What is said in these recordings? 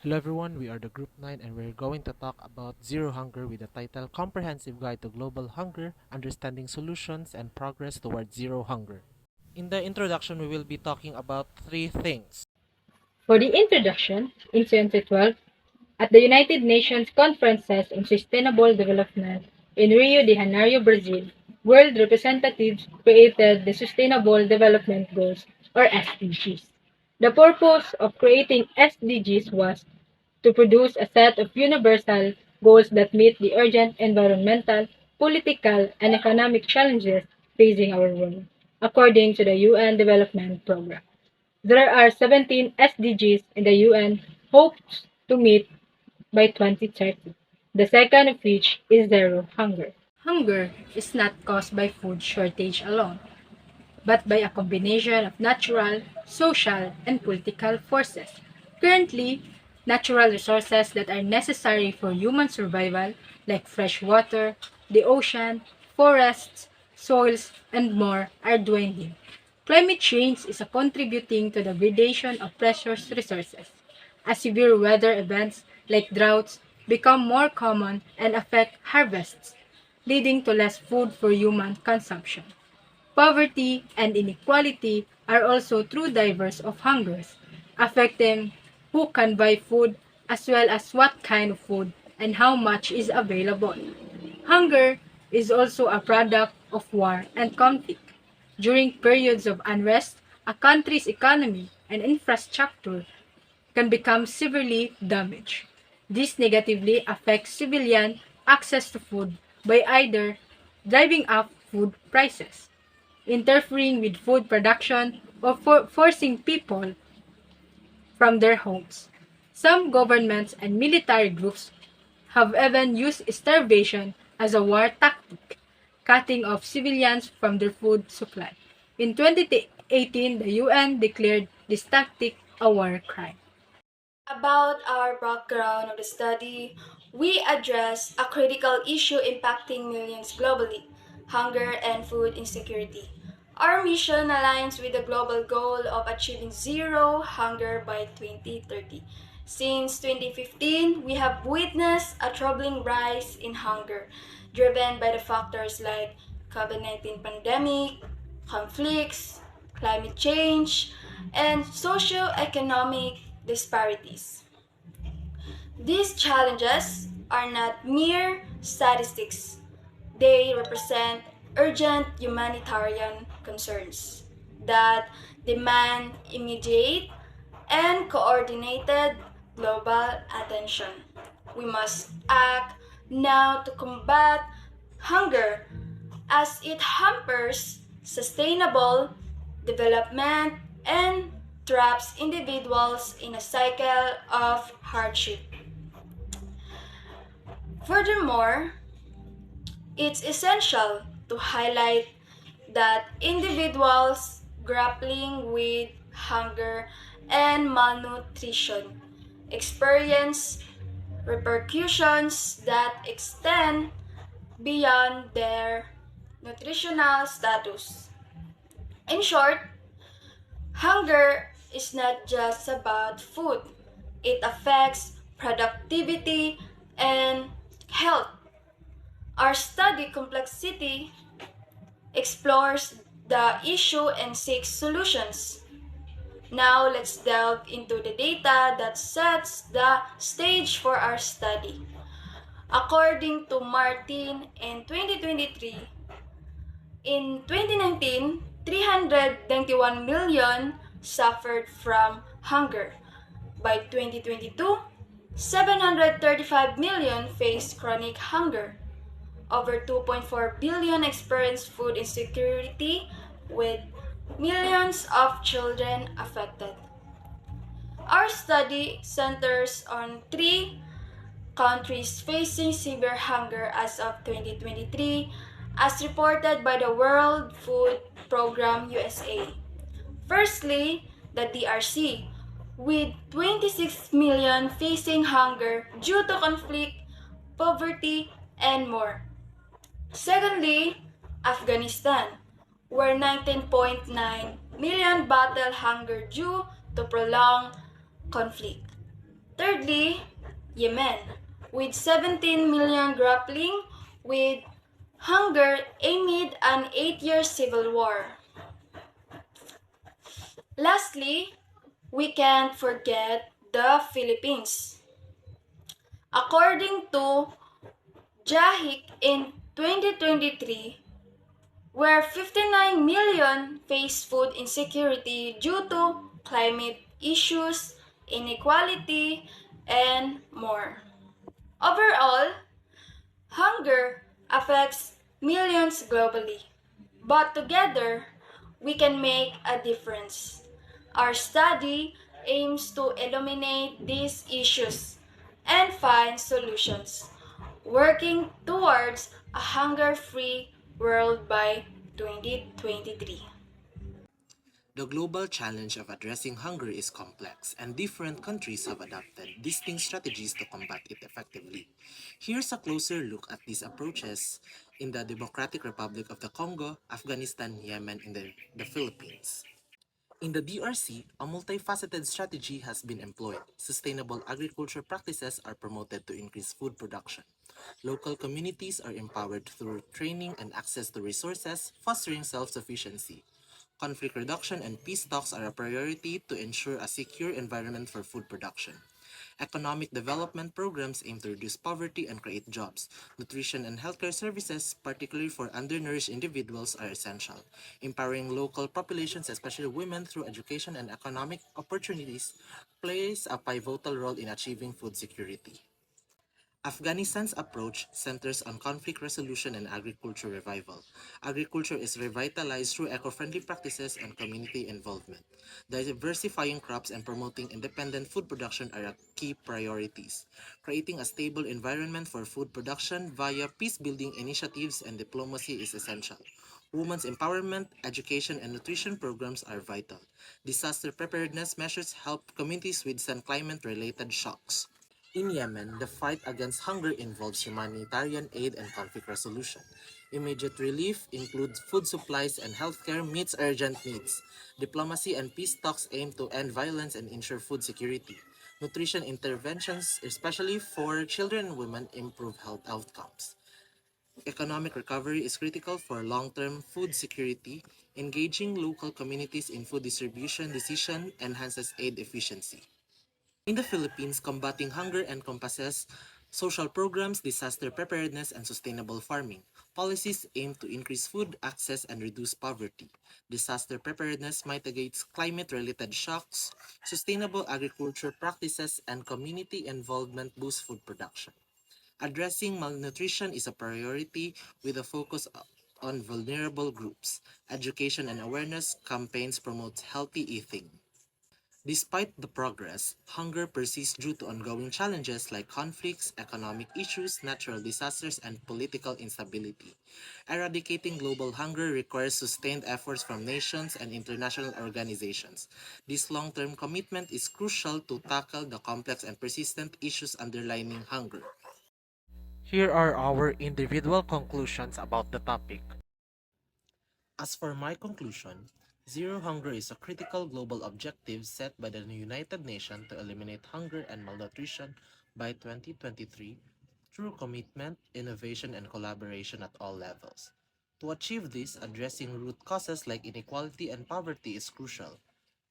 Hello everyone, we are the Group 9 and we're going to talk about Zero Hunger with the title Comprehensive Guide to Global Hunger, Understanding Solutions and Progress Towards Zero Hunger. In the introduction, we will be talking about three things. For the introduction, in 2012, at the United Nations Conferences on Sustainable Development in Rio de Janeiro, Brazil, world representatives created the Sustainable Development Goals, or SDGs. The purpose of creating SDGs was to produce a set of universal goals that meet the urgent environmental, political, and economic challenges facing our world, according to the UN Development Programme. There are 17 SDGs in the UN hopes to meet by 2030, the second of which is zero hunger. Hunger is not caused by food shortage alone, but by a combination of natural, social, and political forces. Currently, natural resources that are necessary for human survival, like fresh water, the ocean, forests, soils, and more, are dwindling. Climate change is contributing to the degradation of precious resources, as severe weather events like droughts become more common and affect harvests, leading to less food for human consumption. Poverty and inequality are also true drivers of hungers, affecting who can buy food as well as what kind of food and how much is available. Hunger is also a product of war and conflict. During periods of unrest, a country's economy and infrastructure can become severely damaged. This negatively affects civilian access to food by either driving up food prices, interfering with food production, or forcing people from their homes. Some governments and military groups have even used starvation as a war tactic, cutting off civilians from their food supply. In 2018, the UN declared this tactic a war crime. About our background of the study, we address a critical issue impacting millions globally, hunger and food insecurity. Our mission aligns with the global goal of achieving zero hunger by 2030. Since 2015, we have witnessed a troubling rise in hunger, driven by the factors like COVID-19 pandemic, conflicts, climate change, and socio-economic disparities. These challenges are not mere statistics. They represent urgent humanitarian concerns that demand immediate and coordinated global attention. We must act now to combat hunger as it hampers sustainable development and traps individuals in a cycle of hardship. Furthermore, it's essential to highlight that individuals grappling with hunger and malnutrition experience repercussions that extend beyond their nutritional status. In short, hunger is not just about food, it affects productivity and health. Our study complexity explores the issue and seeks solutions. Now let's delve into the data that sets the stage for our study. According to Martin in 2023, in 2019, 391 million suffered from hunger. By 2022, 735 million faced chronic hunger. Over 2.4 billion experienced food insecurity, with millions of children affected. Our study centers on three countries facing severe hunger as of 2023, as reported by the World Food Program USA. Firstly, the DRC, with 26 million facing hunger due to conflict, poverty, and more. Secondly, Afghanistan, where 19.9 million battle hunger due to prolonged conflict. Thirdly, Yemen, with 17 million grappling with hunger amid an 8-year civil war. Lastly, we can't forget the Philippines. According to JAHIC in 2023, where 59 million face food insecurity due to climate issues, inequality, and more. Overall, hunger affects millions globally, but together we can make a difference. Our study aims to eliminate these issues and find solutions, working towards a hunger free world by 2023. The global challenge of addressing hunger is complex, and different countries have adopted distinct strategies to combat it effectively. Here's a closer look at these approaches in the Democratic Republic of the Congo, Afghanistan, Yemen, and the Philippines. In the DRC, a multifaceted strategy has been employed. Sustainable agriculture practices are promoted to increase food production. Local communities are empowered through training and access to resources, fostering self-sufficiency. Conflict reduction and peace talks are a priority to ensure a secure environment for food production. Economic development programs aim to reduce poverty and create jobs. Nutrition and healthcare services, particularly for undernourished individuals, are essential. Empowering local populations, especially women, through education and economic opportunities plays a pivotal role in achieving food security. Afghanistan's approach centers on conflict resolution and agriculture revival. Agriculture is revitalized through eco-friendly practices and community involvement. Diversifying crops and promoting independent food production are key priorities. Creating a stable environment for food production via peace-building initiatives and diplomacy is essential. Women's empowerment, education, and nutrition programs are vital. Disaster preparedness measures help communities withstand climate-related shocks. In Yemen, the fight against hunger involves humanitarian aid and conflict resolution. Immediate relief includes food supplies and healthcare meets urgent needs. Diplomacy and peace talks aim to end violence and ensure food security. Nutrition interventions, especially for children and women, improve health outcomes. Economic recovery is critical for long-term food security. Engaging local communities in food distribution decision enhances aid efficiency. In the Philippines, combating hunger encompasses social programs, disaster preparedness, and sustainable farming. Policies aim to increase food access and reduce poverty. Disaster preparedness mitigates climate-related shocks. Sustainable agriculture practices and community involvement boost food production. Addressing malnutrition is a priority with a focus on vulnerable groups. Education and awareness campaigns promote healthy eating. Despite the progress, hunger persists due to ongoing challenges like conflicts, economic issues, natural disasters, and political instability. Eradicating global hunger requires sustained efforts from nations and international organizations. This long-term commitment is crucial to tackle the complex and persistent issues underlying hunger. Here are our individual conclusions about the topic. As for my conclusion, zero hunger is a critical global objective set by the United Nations to eliminate hunger and malnutrition by 2023 through commitment, innovation, and collaboration at all levels. To achieve this, addressing root causes like inequality and poverty is crucial.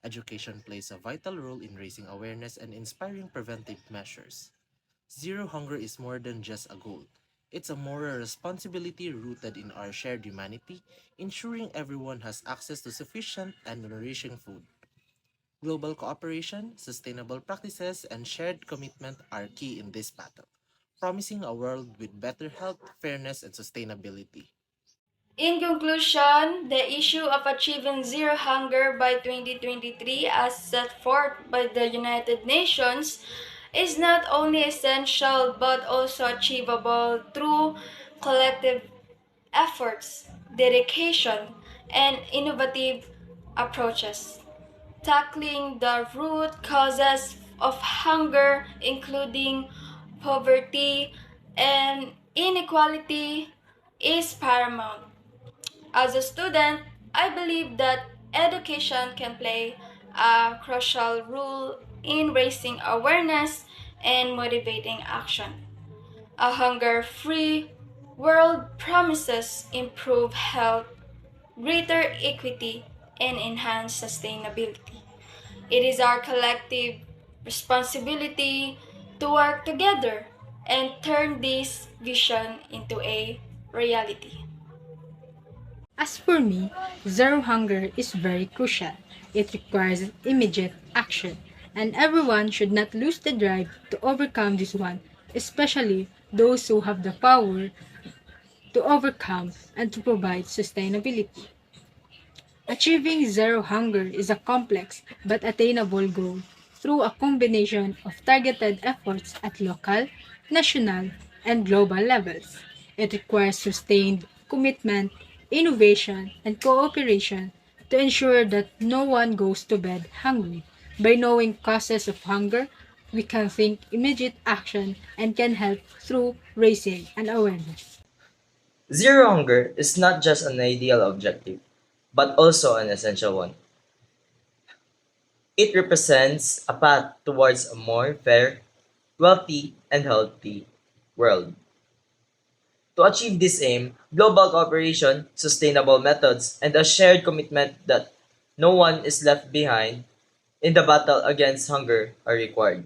Education plays a vital role in raising awareness and inspiring preventive measures. Zero hunger is more than just a goal. It's a moral responsibility rooted in our shared humanity, ensuring everyone has access to sufficient and nourishing food. Global cooperation, sustainable practices, and shared commitment are key in this battle, promising a world with better health, fairness, and sustainability. In conclusion, the issue of achieving zero hunger by 2023, as set forth by the United Nations, is not only essential but also achievable through collective efforts, dedication, and innovative approaches. Tackling the root causes of hunger, including poverty and inequality, is paramount. As a student, I believe that education can play a crucial role in raising awareness and motivating action. A hunger free world promises improved health, greater equity, and enhanced sustainability. It is our collective responsibility to work together and turn this vision into a reality. As for me, zero hunger is very crucial. It requires immediate action, and everyone should not lose the drive to overcome this one, especially those who have the power to overcome and to provide sustainability. Achieving zero hunger is a complex but attainable goal through a combination of targeted efforts at local, national, and global levels. It requires sustained commitment, innovation, and cooperation to ensure that no one goes to bed hungry. By knowing causes of hunger, we can think immediate action and can help through raising an awareness. Zero hunger is not just an ideal objective, but also an essential one. It represents a path towards a more fair, wealthy, and healthy world. To achieve this aim, global cooperation, sustainable methods, and a shared commitment that no one is left behind in the battle against hunger are required.